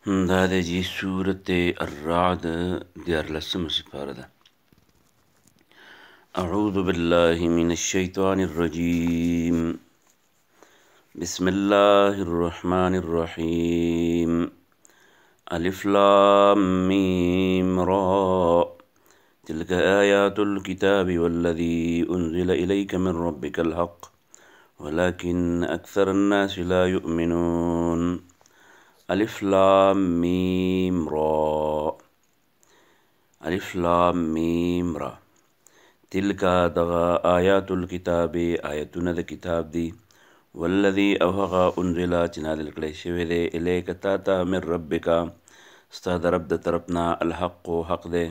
دا د جی سورة الرعد دیارلسم سپاره ده. اعوذ بالله من الشیطان الرجیم. بسم الله الرحمن الرحیم. الف لام میم را تلك آیات الكتاب والذي أنزل إليك من ربك الحق ولكن أكثر الناس لا يؤمنون. الف لام میم را. الف لام میم را. تلک دغه آیات الکتاب آیتونه د کتاب دی. والذي او هغه انزل چې نازل کړی شوی دی الیک تا ته من ربک ستا د رب د طرفنا الحق حق دی.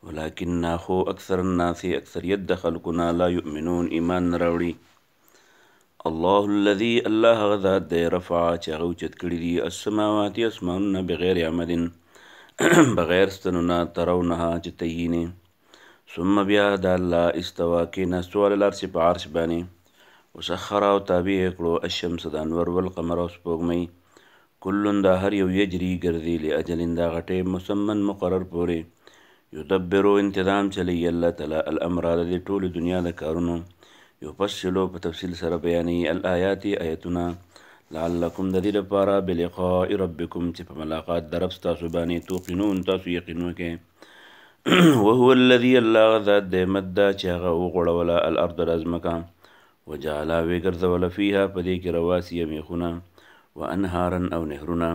ولكن خو اکثر الناس اکثریت د خلقنا لا یؤمنون ایمان نه راوړي. الله الذي الله غذات دی رفع چې هغه اوچت کړي دي السماوات اسمانونه بغیر عمد بغیر ستنونه ترونها چې تیینې. ثم بیا د الله استوا کېناستو علی العرش په عرش باندې. وسخر او تابع یې کړو الشمس د انور والقمر او سپوږمۍ کلن دا هر یو یجري ګرځي لاجل دا غټې مسمن مقرر پورې. یدبرو انتظام چلی الله تعالی الامر د دې ټولې دنیا د کارونو. یفصلو په تفصیل سره بیانوي الآیات آیتونه لعلکم د دې لپاره بلقاء ربکم چې په ملاقات د رب ستاسو باندې توقنون تاسو یقین وکئ. وهو الذي الله ذات دی مد چې هغه وغوړوله الارض ازمکه وجعل وګرځوله فيها په دې کې رواسي میخونه وانهارا او نهرونه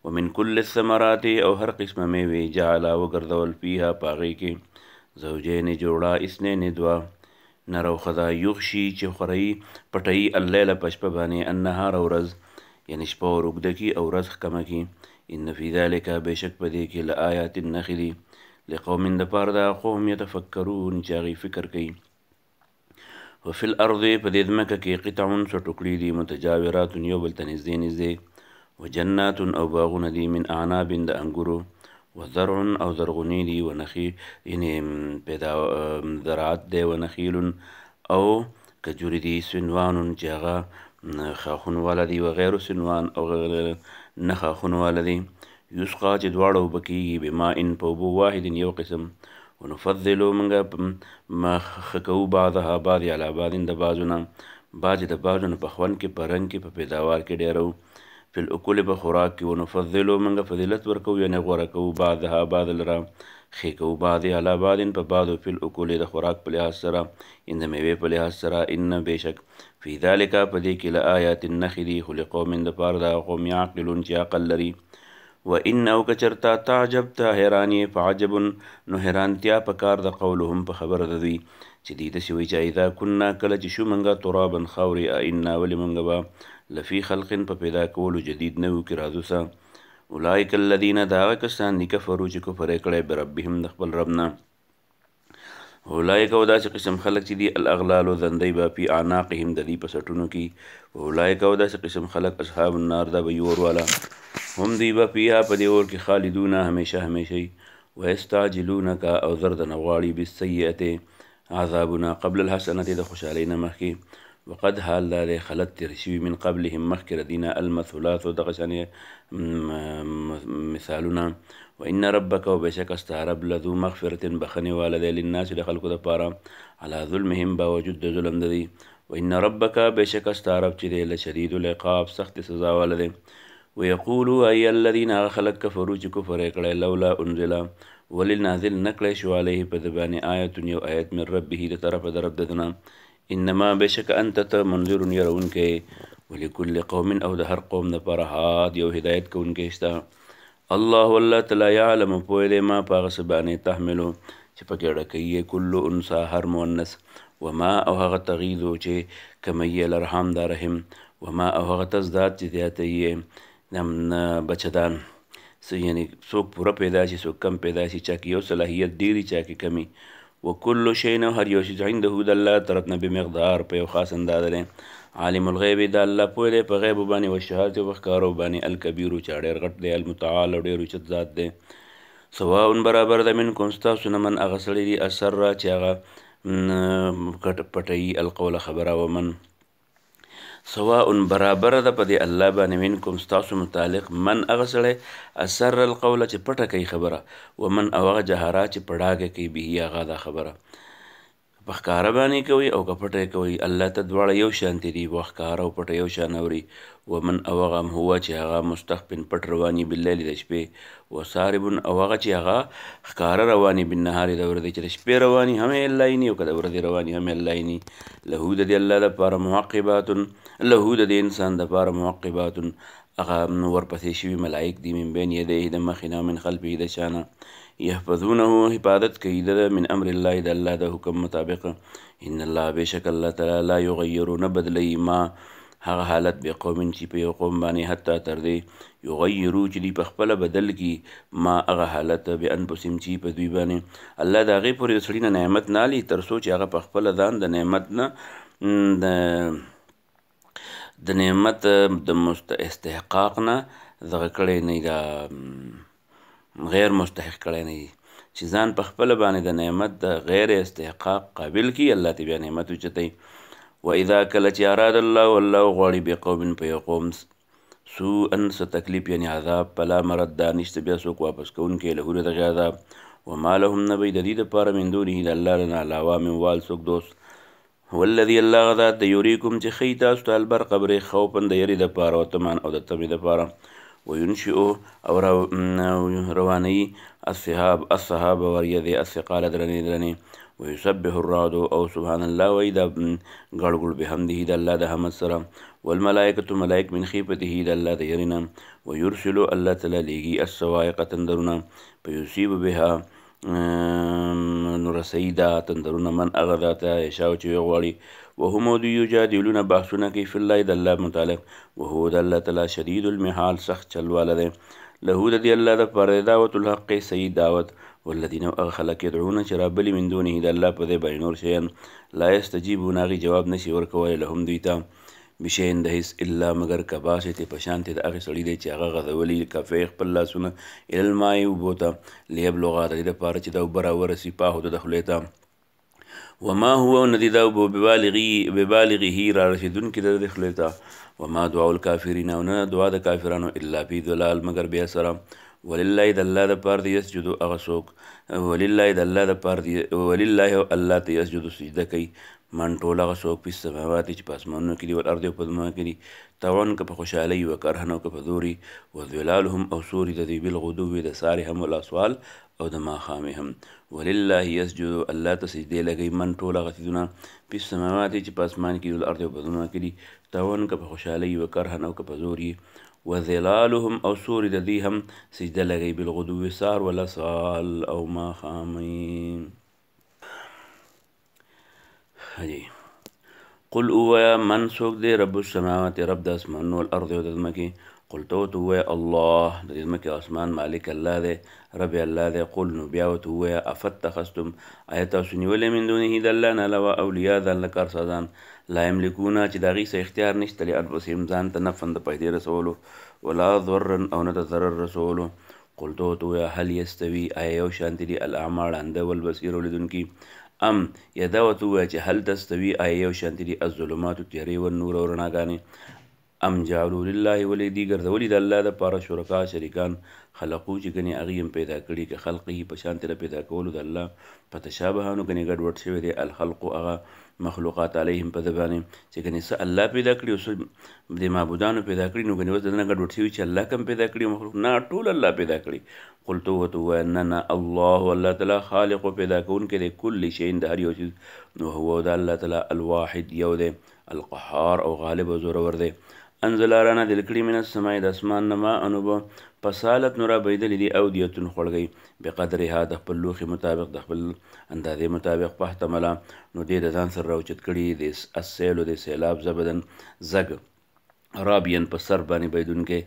ومن كل الثمرات او هر قسمه میوې جعل وګرځول فيها په هغې کې زوجین جوړه اثنین دوه نر او ښځه یغشي چې خوري پټوي الليل په شپه باندې النهار ورځ یعنې شپه ور اوږده کي او ورځ کمه کي. ان فی ذلک بېشک په دې کې لآیات نښې دي لقوم د پاره د قوم یتفکرون چې هغوی فکر کوي. وفي الارض په دې ځمکه کې قطعون څو ټوکړي دي متجاورات یو بل ته نږدې نږدې وجنات او باغونه دي من اعناب د انګورو وزرع او زرغوني دي ونخیل یعنې پیدا زراعت دی ونخیل او کجوري دي سنوان چې هغه خاخون والا دي وغیر سنوان او غیر نه خاخون والا دي. یسقا چې دواړه اوبه کېږي بماء په اوبو واحد یو قسم. ونفضلو موږ ښه کوو بعضها بعض علی بعض د بعضونه بعضې د بعضونه په خوند کې په رنګ کې په پیداوار کې ډېرو فی الاکل په خوراک کې. ونفضلو موږ فضیلت ورکوو یعنې غوره کوو بعضها بعض لره ښې کوو بعضې علی بعض په بعضو فی الاکل د خوراک په لحاظ سره ان د میوې په لحاظ سره. ان بېشک فی ذلک په دې کې لآیات نښې دي خو لقوم دپاره د قوم یعقلون چې عقل لري. و ان او کچرتا تعجب ته حیران یې فعجب نو حیرانتیا په کار د قولهم په خبره د دوی چې دوی داسې وایي چې اذا کنا کله چې شو موږ ترابا خاورې ائنا ولې موږ به لفي خلق په پیدا کولو جدید نه وو کې راځو سه. اولئک الذین دا هغه کسان دي کفرو چې کفر یې کړی بربهم د خپل رب نه. اولئک او داسې قسم خلک چې دي الاغلال زندۍ به فی اعناقهم د دوی په سټونو کې. اولئک او داسې قسم خلک اصحاب النار دا به اور والا هم دوی به فیها په دې اور کې خالدونه همیشه همیشه وي. ویستعجلونک او زر دنه غواړي بالسیئة عذابونه قبل الحسنة د خوشحالۍ نه مخکې. وقد حال دا دی خلت تېر شوي من قبلهم مخکې د دوی نه المثلات دغه شانې مثالونه. وان ربک او بېشکه ستا رب لذو مغفرة بخښنې واله دی للناس د خلکو دپاره علی ظلمهم باوجود د ظلم د دوی. وان ربک بېشکه ستا رب چې دی لشدید العقاب سخت سزا واله دی. ویقولو ای الذین هغه خلک کفرو چې کفر یې کړی لولا انزله ولې نازل نه کړی شو علیه په ده باندې آیت یو آیت من ربه د طرفه د رب د ده نه. انما بېشکه انت ته منذر یرونکی ولکل قوم او د هر قوم دپاره هاد یو هدایت کوونکی شته. الله الله تعالی یعلم پوه دی ما په هغه څه باندې تحملو چې پکې ډکوي کل انثی هر مؤنث وما او هغه تغیضو چې کموي الارحام دا رحم وما او هغه تزداد چې زیاتوي بچدان یعنې څوک پوره پیدا شي څوک کم پیدا شي چا کې یو صلاحیت ډېري چا کې کمي. وکل شی نه هر یو شي عنده د الله طرف نه بمقدار په یو خاص اندازه دی. عالم الغیب د الله پوه دی په غیبو باندې والشهادت په ښکارو باندې الکبیرو چې ډېر غټ دی المتعال او ډېر اوچت ذات دی. سواء برابر ده منکم ستاسو نه من هغه سړی دي اسره چې هغه پټوي القول خبره ومن سواء برابر ده په دې الله باندې منکم ستاسو متعلق من هغه سړی اسر القول چې پټه کوي خبره ومن او هغه جهاره چې په ډاګه کوي به هغه دا خبره په ښکاره باندې کوي او که پټه کوي الله ته دواړه یو شانتي دي په ښکاره او پټه یو شان اوري ومن او هغه هم هو چې هغه مستخفن پټ رواني باللیل د شپې وسارب او هغه چې هغه ښکاره رواني بالنهار د ورځې چې د شپې رواني هم یې الله یې ني او که د ورځې رواني هم یې الله یې ني له د دې الله دپاره معقبات له د دې انسان دپاره معقبات هغه ورپسې شوي ملایک دي من بین یدیه د مخې نه من خلفه د شا نه یحفظونه حفاظت کوي د من امر الله د الله د حکم مطابق ان الله بشک الله تعالی لا یغیر نه بدلی ما هغه حالت به قوم چې په یو قوم باندې حتی تر دې یغیرو چې دوی په خپله بدل کي ما هغه حالت به انفسهم چې په دوی باندې الله د هغې پورې د سړي نه نعمت نه اخلي تر څو چې هغه په خپله ځان د نعمت نه د نعمت د استحقاق نه دغه کړی نه دا غیر مستحق کړی نه وي چې ځان په خپله باندې د نعمت د غیر استحقاق قابل کي الله ته بیا نعمت اوچتوي واذا کله چې اراد الله والله غواړي بقوم په یو قوم سوءا څه تکلیف یعنې عذاب فلا مرد نشته بیا څوک واپس کوونکی له د دغې عذاب وما لهم نه به د دې دپاره من دونه د الله نه علاوه من وال څوک دوست والذي الله غذات د یوریکم چې ښیي تاسو ته البرق برې خوفا د یرې دپاره او تمان او د تمې دپاره وینشئ او روانوي الصحاب وریځې الثقال درنې ويسبح الرعد او سبحان الله وایي دا ګړګړ بحمده د الله د حمد سره والملائکة ملائک من خیفته د الله د یرې نه ویرسلو الله تعالی لیږي الصواعق تندرونه فیصیب بها نرسوي دا تندرونه من هغه ذاته یشاء چې وغواړي وهم دوی یجادلون بحثونه کوي فی الله د الله متعلق وهو د الله تعالی شدید المحال سخت چلواله دی له د دې الله دپاره دعوت الحق صحیح دعوت والذین هغه خلک یدعون چې رابلي من دونه د الله په دې باندې نور شیان لا یستجیبون هغې جواب نشي ورکولی لهم دوی ته بشین د هیڅ الا مگر کباسطې په شانتې د هغې سړي دی چې هغه غځولي کفی خپل لاسونه الی الماء اوبو ته لیبلغا د دې دپاره چې دا اوبه راورسي پاهو ته د خولې ته وما هو ندی دا اوبو ببالغه را رسېدونکي د دې خولې ته وما دعا الکافرین او نه دعا د کافرانو الا فی ضلال مگر بیا سره ولله د الله دپاره د یسجدو هغه څوک ولله د الله دپاره ولله الله ته یسجدو سجده کوي من ټول هغه څوک په سماوات چې په اسمانونو کې دي والارض او په ځمکه کې دي طوعا که په خوشحالۍ و کرهن او که په زوري وظلالهم او سوري د دوی بالغدو د ساري هم والاسوال او د ماښامې هم ولله یسجدو الله ته سجدې لګوي من ټول هغه څیزونه په سماوات چې په اسمان کې دي والارض او په ځمکه کې دي طوعا که په خوشحالۍ و کرهن او که په زوري وظلالهم او سوري د دوی هم سجده لګوي بالغدو سار والاسوال او ماښامې قل اویا من څوک دی رب السماوات رب د اسمانونو والارض او د ځمکې قل ته ورته ووایه الله د دې ځمکې او اسمان مالک الله دی رب الله دی قل نو بیا ورته ووایه افتخذتم آیا تاسو نیولی من دونه د الله نه علاوه اولیاء د الله کارسازان لا یملکونه چې د هغې څه اختیار نشته لانفسهم ځان ته نفعا د پیدې رسولو ولا ضرا او نه د ضرر رسولو قل ته ورته ووایه هل یستوي آیا یو شانتې دي الاعمى ړانده والبصیر ولیدونکي ام یا دا ورته ووایه چې هل تستوي آیا یو شانتې دي الظلمات تیارې والنور او رڼاګانې ام جعلوا لله ولې دي ګرځولي د الله دپاره شرکا شریکان خلقو چې ګنې هغې هم پیدا کړي که خلقه په شانتې د پیدا کولو د الله په تشابهانو ګنې ګډوډ شوی دی الخلق هغه مخلوقات علیهم په ده باندې چې ګنې څه الله پیدا کړي او څه د معبودانو پیدا کړي نو ګنې اوس د نه ګډوډ شوي چې الله کم پیدا کړي مخلوق نه ټول الله پیدا کړي قلتو ورته ووایه نه نه الله الله تعالی خالق و پیدا کوونکی دی کل شی د هر یو چیز نو هو د الله تعالی الواحد یو دی القهار او غالب او زورور دی انزل رانا دل کړي من السماء د اسمان نه ما انوبه فسالت نو رابیدلې دي اودیتون خوړګۍ بقدرها د خپل لوښي مطابق د خپل اندازې مطابق فاحتمله نو دې د ځان سره راوچت کړي د السیلو د سیلاب زبدن زګ رابین په سر باندې بيدونکې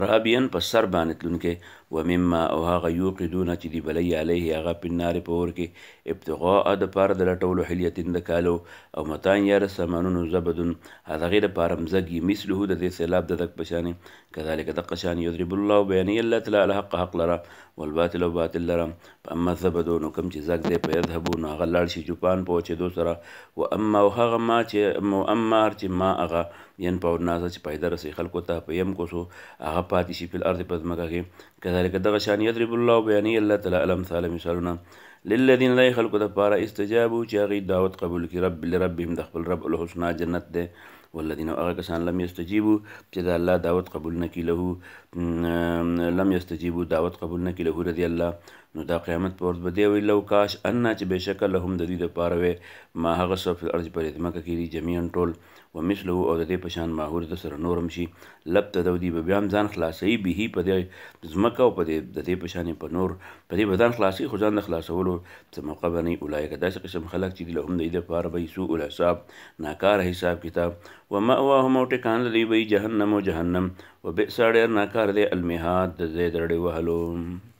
رابین په سر باندې تلونکې ومما او هغه یوقدونه چې دی بلی علیه هغه په النار په اور کې ابتغاء د پاره د لټولو حلیتین د کالو او متان یا سامانونو زبدن هغه د پاره مزګي مثله د دې سیلاب د دک بشانه کذالک د قشان یضرب الله بیان الله تعالی حق لرا والباطل او باطل لرا اما زبدون کوم چې زګ دې په يذهبون هغه لاړ شي جوپان پوهچې دو سره و اما هغه ما چې مؤمر چې ما هغه ين په ناز چې پیدا رسي خلکو ته په يم کو سو هغه پاتې شي په الارض په ځمکه کې کذالک دغه شان یضرب الله بیان الله تعالی الامثال مثالنا للذین لا خلقوا د پاره استجابوا چې هغه دعوت قبول کړي رب لربهم د خپل رب الحسنا جنت ده والذین هغه کسان لم یستجیبوا چې د الله دعوت قبول نکړي له لم یستجیبوا دعوت قبول نکړي له رضی الله نو دا قیامت پر ورځ به دی وی لو کاش ان چې بشکل لهم د دې لپاره وي ما هغه څه په ارض پر اتمکه کړي جميعا ټول ومثله او د دې پشان ماحور د سره نورم شي لبت دودي به بیا ځان خلاصي به په دې ځمکه او په دې پشان په نور په دې بدن خلاصي خو ځان خلاصولو څه موقع بني اولایک داسې قسم خلک چې لهم د دې لپاره به سوء الحساب ناکار حساب کتاب ومأواهم او ټکان لري وي جهنم او جهنم وبئس ډېر ناکار دی المهاد د زید رړې وهلو